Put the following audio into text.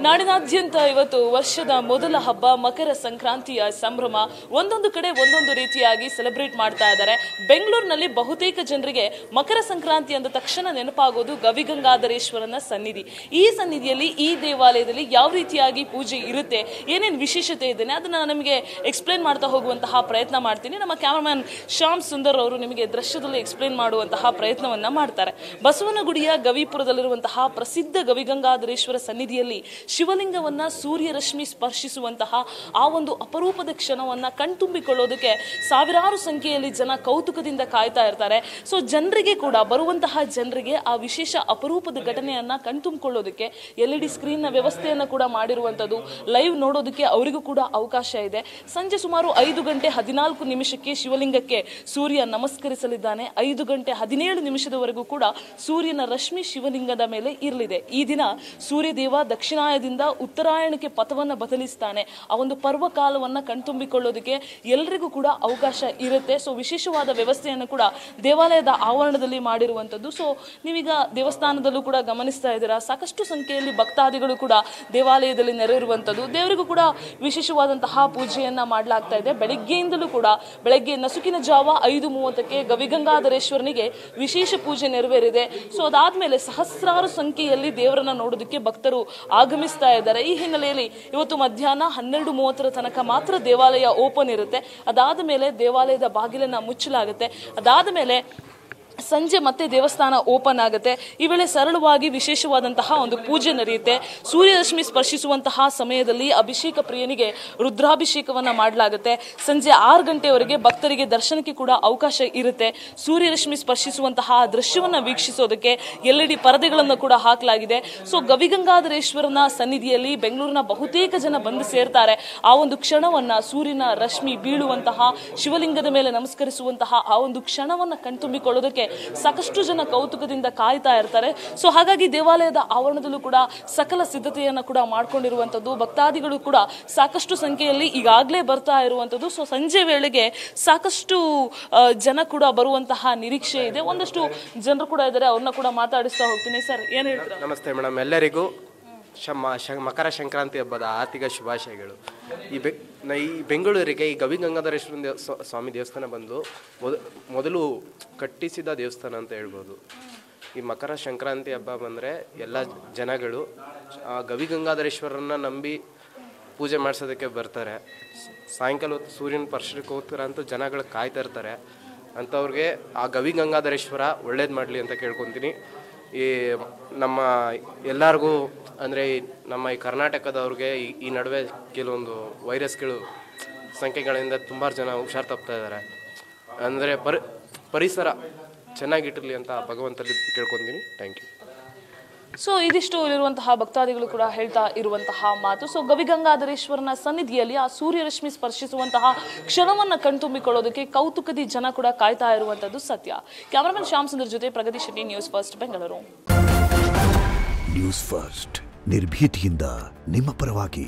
ನಾಡಿನಾದ್ಯಂತ ಇವತ್ತು ವರ್ಷದ ಮೊದಲ ಹಬ್ಬ ಮಕರ ಸಂಕ್ರಾಂತಿಯ ಸಂಭ್ರಮ ಒಂದೊಂದು ಕಡೆ ಒಂದೊಂದು ರೀತಿಯಾಗಿ ಸೆಲೆಬ್ರೇಟ್ ಮಾಡ್ತಾ ಇದ್ದಾರೆ. ಬೆಂಗಳೂರಿನಲ್ಲಿ ಬಹುತೇಕ ಜನರಿಗೆ ಮಕರ ಸಂಕ್ರಾಂತಿ ಅಂದ ತಕ್ಷಣ ನೆನಪಾಗೋದು ಗವಿಗಂಗಾಧರೇಶ್ವರನ ಸನ್ನಿಧಿ. ಈ ಸನ್ನಿಧಿಯಲ್ಲಿ ಈ ದೇವಾಲಯದಲ್ಲಿ ಯಾವ ರೀತಿಯಾಗಿ ಪೂಜೆ ಇರುತ್ತೆ, ಏನೇನು ವಿಶೇಷತೆ ಇದೆ ಅದನ್ನ ನಮಗೆ ಎಕ್ಸ್ಪ್ಲೇನ್ ಮಾಡ್ತಾ ಹೋಗುವಂತಹ ಪ್ರಯತ್ನ ಮಾಡ್ತೀನಿ. ನಮ್ಮ ಕ್ಯಾಮರಾಮನ್ ಶ್ಯಾಮ್ ಸುಂದರ್ ಅವರು ನಿಮಗೆ ದೃಶ್ಯದಲ್ಲಿ ಎಕ್ಸ್ಪ್ಲೇನ್ ಮಾಡುವಂತಹ ಪ್ರಯತ್ನವನ್ನ ಮಾಡ್ತಾರೆ. ಬಸವನಗುಡಿಯ ಗವಿಪುರದಲ್ಲಿರುವಂತಹ ಪ್ರಸಿದ್ಧ ಗವಿಗಂಗಾಧರೇಶ್ವರ ಸನ್ನಿಧಿಯಲ್ಲಿ ಶಿವಲಿಂಗವನ್ನ ಸೂರ್ಯ ರಶ್ಮಿ ಸ್ಪರ್ಶಿಸುವಂತಹ ಆ ಒಂದು ಅಪರೂಪದ ಕ್ಷಣವನ್ನ ಕಣ್ತುಂಬಿಕೊಳ್ಳೋದಕ್ಕೆ ಸಾವಿರಾರು ಸಂಖ್ಯೆಯಲ್ಲಿ ಜನ ಕೌತುಕದಿಂದ ಕಾಯ್ತಾ ಇರ್ತಾರೆ. ಸೊ ಜನರಿಗೆ ಕೂಡ ಬರುವಂತಹ ಜನರಿಗೆ ಆ ವಿಶೇಷ ಅಪರೂಪದ ಘಟನೆಯನ್ನ ಕಣ್ತುಂಬಿಕೊಳ್ಳೋದಕ್ಕೆ LED ಸ್ಕ್ರೀನ್ ನ ವ್ಯವಸ್ಥೆಯನ್ನ ಕೂಡ ಮಾಡಿರುವಂತದ್ದು. ಲೈವ್ ನೋಡೋದಕ್ಕೆ ಅವರಿಗೂ ಕೂಡ ಅವಕಾಶ ಇದೆ. ಸಂಜೆ ಸುಮಾರು 5:14 ಶಿವಲಿಂಗಕ್ಕೆ ಸೂರ್ಯ ನಮಸ್ಕರಿಸಲಿದ್ದಾನೆ. 5:17 ಕೂಡ ಸೂರ್ಯನ ರಶ್ಮಿ ಶಿವಲಿಂಗದ ಮೇಲೆ ಇರಲಿದೆ. ಈ ದಿನ ಸೂರ್ಯದೇವ ದಕ್ಷಿಣಾಯದಿಂದ ಉತ್ತರಾಯಣಕ್ಕೆ ಪಥವನ್ನು ಬದಲಿಸ್ತಾನೆ. ಆ ಒಂದು ಪರ್ವಕಾಲವನ್ನ ಕಣ್ತುಂಬಿಕೊಳ್ಳೋದಕ್ಕೆ ಎಲ್ಲರಿಗೂ ಕೂಡ ಅವಕಾಶ ಇರುತ್ತೆ. ಸೊ ವಿಶೇಷವಾದ ವ್ಯವಸ್ಥೆಯನ್ನು ಕೂಡ ದೇವಾಲಯದ ಆವರಣದಲ್ಲಿ ಮಾಡಿರುವಂತದ್ದು. ಸೊ ನೀವೀಗ ದೇವಸ್ಥಾನದಲ್ಲೂ ಕೂಡ ಗಮನಿಸ್ತಾ ಇದ್ದೀರಾ, ಸಾಕಷ್ಟು ಸಂಖ್ಯೆಯಲ್ಲಿ ಭಕ್ತಾದಿಗಳು ಕೂಡ ದೇವಾಲಯದಲ್ಲಿ ನೆರೆಯಿರುವಂತದ್ದು. ದೇವರಿಗೂ ಕೂಡ ವಿಶೇಷವಾದಂತಹ ಪೂಜೆಯನ್ನ ಮಾಡಲಾಗ್ತಾ ಇದೆ. ಬೆಳಗ್ಗೆಯಿಂದಲೂ ಕೂಡ ಬೆಳಗ್ಗೆ ನಸುಕಿನ ಜಾವ 5:30 ಗವಿಗಂಗಾಧರೇಶ್ವರನಿಗೆ ವಿಶೇಷ ಪೂಜೆ ನೆರವೇರಿದೆ. ಸೊ ಅದಾದ್ಮೇಲೆ ಸಹಸ್ರಾರು ಸಂಖ್ಯೆಯಲ್ಲಿ ದೇವರನ್ನ ನೋಡೋದಕ್ಕೆ ಭಕ್ತರು ಆಗಮಿಸ್ತಾ ಇದ್ದಾರೆ. ಈ ಹಿನ್ನೆಲೆಯಲ್ಲಿ ಇವತ್ತು ಮಧ್ಯಾಹ್ನ 12:30 ತನಕ ಮಾತ್ರ ದೇವಾಲಯ ಓಪನ್ ಇರುತ್ತೆ. ಅದಾದ ಮೇಲೆ ದೇವಾಲಯದ ಬಾಗಿಲನ್ನ ಮುಚ್ಚಲಾಗುತ್ತೆ. ಅದಾದ ಮೇಲೆ ಸಂಜೆ ಮತ್ತೆ ದೇವಸ್ಥಾನ ಓಪನ್ ಆಗುತ್ತೆ. ಈ ವೇಳೆ ಸರಳವಾಗಿ ವಿಶೇಷವಾದಂತಹ ಒಂದು ಪೂಜೆ ನಡೆಯುತ್ತೆ. ಸೂರ್ಯರಶ್ಮಿ ಸ್ಪರ್ಶಿಸುವಂತಹ ಸಮಯದಲ್ಲಿ ಅಭಿಷೇಕ ಪ್ರಿಯನಿಗೆ ರುದ್ರಾಭಿಷೇಕವನ್ನ ಮಾಡಲಾಗುತ್ತೆ. ಸಂಜೆ 6 ಗಂಟೆವರೆಗೆ ಭಕ್ತರಿಗೆ ದರ್ಶನಕ್ಕೆ ಕೂಡ ಅವಕಾಶ ಇರುತ್ತೆ. ಸೂರ್ಯರಶ್ಮಿ ಸ್ಪರ್ಶಿಸುವಂತಹ ದೃಶ್ಯವನ್ನ ವೀಕ್ಷಿಸೋದಕ್ಕೆ LED ಪರದೆಗಳನ್ನು ಕೂಡ ಹಾಕಲಾಗಿದೆ. ಸೊ ಗವಿಗಂಗಾಧರೇಶ್ವರನ ಸನ್ನಿಧಿಯಲ್ಲಿ ಬೆಂಗಳೂರಿನ ಬಹುತೇಕ ಜನ ಬಂದು ಸೇರ್ತಾರೆ. ಆ ಒಂದು ಕ್ಷಣವನ್ನ ಸೂರ್ಯನ ರಶ್ಮಿ ಬೀಳುವಂತಹ ಶಿವಲಿಂಗದ ಮೇಲೆ ನಮಸ್ಕರಿಸುವಂತಹ ಆ ಒಂದು ಕ್ಷಣವನ್ನ ಕಣ್ತುಂಬಿಕೊಳ್ಳೋದಕ್ಕೆ ಸಾಕಷ್ಟು ಜನ ಕೌತುಕದಿಂದ ಕಾಯ್ತಾ ಇರ್ತಾರೆ. ಸೊ ಹಾಗಾಗಿ ದೇವಾಲಯದ ಆವರಣದಲ್ಲೂ ಕೂಡ ಸಕಲ ಸಿದ್ಧತೆಯನ್ನ ಕೂಡ ಮಾಡ್ಕೊಂಡಿರುವಂತದ್ದು. ಭಕ್ತಾದಿಗಳು ಕೂಡ ಸಾಕಷ್ಟು ಸಂಖ್ಯೆಯಲ್ಲಿ ಈಗಾಗಲೇ ಬರ್ತಾ ಇರುವಂತದ್ದು. ಸೊ ಸಂಜೆ ವೇಳೆಗೆ ಸಾಕಷ್ಟು ಜನ ಕೂಡ ಬರುವಂತಹ ನಿರೀಕ್ಷೆ ಇದೆ. ಒಂದಷ್ಟು ಜನರು ಕೂಡ ಇದ್ದಾರೆ, ಅವ್ರನ್ನ ಕೂಡ ಮಾತಾಡಿಸ್ತಾ ಹೋಗ್ತೀನಿ. ಸರ್ ಏನ್ ಹೇಳ್ತೀರಾ? ನಮಸ್ತೆ ಮೇಡಮ್, ಎಲ್ಲರಿಗೂ ಮಕರ ಸಂಕ್ರಾಂತಿ ಹಬ್ಬದ ಆರ್ಥಿಕ ಶುಭಾಶಯಗಳು. ಈ ಬೆಂಗಳೂರಿಗೆ ಈ ಗವಿಗಂಗಾಧರೇಶ್ವರ ಸ್ವಾಮಿ ದೇವಸ್ಥಾನ ಬಂದು ಮೊದಲು ಕಟ್ಟಿಸಿದ ದೇವಸ್ಥಾನ ಅಂತ ಹೇಳ್ಬೋದು. ಈ ಮಕರ ಸಂಕ್ರಾಂತಿ ಹಬ್ಬ ಬಂದರೆ ಎಲ್ಲ ಜನಗಳು ಆ ಗವಿಗಂಗಾಧರೇಶ್ವರನ್ನ ನಂಬಿ ಪೂಜೆ ಮಾಡಿಸೋದಕ್ಕೆ ಬರ್ತಾರೆ. ಸಾಯಂಕಾಲ ಹೊತ್ತು ಸೂರ್ಯನ ಸ್ಪರ್ಶಕ್ಕೋಸ್ಕರ ಅಂತೂ ಜನಗಳು ಕಾಯ್ತಾ ಇರ್ತಾರೆ. ಅಂಥವ್ರಿಗೆ ಆ ಗವಿಗಂಗಾಧರೇಶ್ವರ ಒಳ್ಳೇದು ಮಾಡಲಿ ಅಂತ ಕೇಳ್ಕೊತೀನಿ. ಈ ನಮ್ಮ ಎಲ್ಲರಿಗೂ ಅಂದರೆ ನಮ್ಮ ಈ ಕರ್ನಾಟಕದವ್ರಿಗೆ ಈ ನಡುವೆ ಕೆಲವೊಂದು ವೈರಸ್ಗಳು ಸಂಖ್ಯೆಗಳಿಂದ ತುಂಬ ಜನ ಹುಷಾರು ತಪ್ತಾ ಇದ್ದಾರೆ. ಅಂದರೆ ಪರಿಸರ ಚೆನ್ನಾಗಿಟ್ಟಿರಲಿ ಅಂತ ಭಗವಂತಲ್ಲಿ ಕೇಳ್ಕೊತೀನಿ. Thank you. ಸೊ ಇದಿಷ್ಟು ಇರುವಂತಹ ಭಕ್ತಾದಿಗಳು ಕೂಡ ಹೇಳ್ತಾ ಇರುವಂತಹ ಮಾತು. ಸೊ ಗವಿಗಂಗಾಧರೇಶ್ವರನ ಸನ್ನಿಧಿಯಲ್ಲಿ ಆ ಸೂರ್ಯರಶ್ಮಿ ಸ್ಪರ್ಶಿಸುವಂತಹ ಕ್ಷಣವನ್ನ ಕಣ್ತುಂಬಿಕೊಳ್ಳೋದಕ್ಕೆ ಕೌತುಕದಿ ಜನ ಕೂಡ ಕಾಯ್ತಾ ಇರುವಂತದ್ದು ಸತ್ಯ. ಕ್ಯಾಮರಾಮನ್ ಶ್ಯಾಮ್ ಸುಂದರ್ ಜೊತೆ Pragati Shetty, news first Bengaluru. News first ನಿರ್ಭೀತಿಯಿಂದ ನಿಮ್ಮ ಪರವಾಗಿ.